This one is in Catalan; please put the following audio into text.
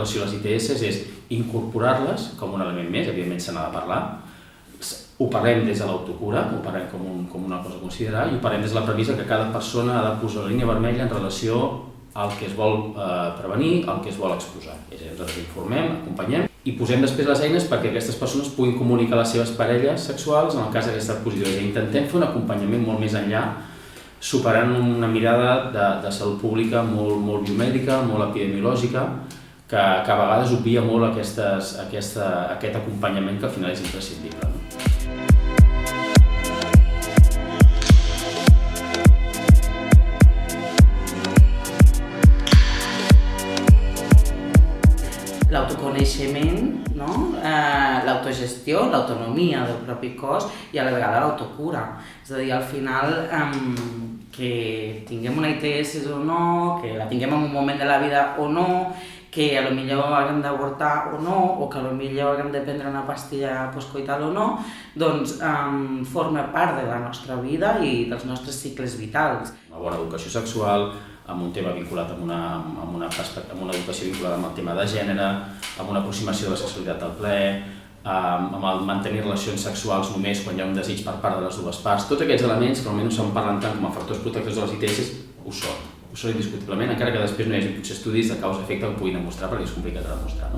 relació a les ITS és incorporar-les com un element més, evidentment se n'ha de parlar, ho parlem des de l'autocura, ho parlem com una cosa a considerar i ho parlem des de la premissa que cada persona ha de posar la línia vermella en relació al que es vol prevenir, al que es vol exposar. És a dir, nosaltres informem, acompanyem i posem després les eines perquè aquestes persones puguin comunicar a les seves parelles sexuals en el cas d'aquesta exposició. Intentem fer un acompanyament molt més enllà, superant una mirada de salut pública molt biomèdica, molt epidemiològica, que a vegades obvia molt aquest acompanyament que al final és imprescindible. L'autoconeixement, l'autogestió, l'autonomia del propi cos i a la vegada l'autocura. És a dir, al final, que tinguem una ITS o no, que la tinguem en un moment de la vida o no, que potser haguem d'avortar o no, o que potser haguem de prendre una pastilla postcoital o no, doncs forma part de la nostra vida i dels nostres cicles vitals. Una bona educació sexual, amb un tema vinculat amb una educació vinculada amb el tema de gènere, amb una aproximació de la sexualitat al plaer, amb el mantenir relacions sexuals només quan hi ha un desig per part de les dues parts. Tots aquests elements que potser no se'n parlen tant com a factors protectors de les ITS ho són indiscutiblement, encara que després no hi hagi potser estudis de causa-efecte que ho puguin demostrar perquè és complicat de demostrar.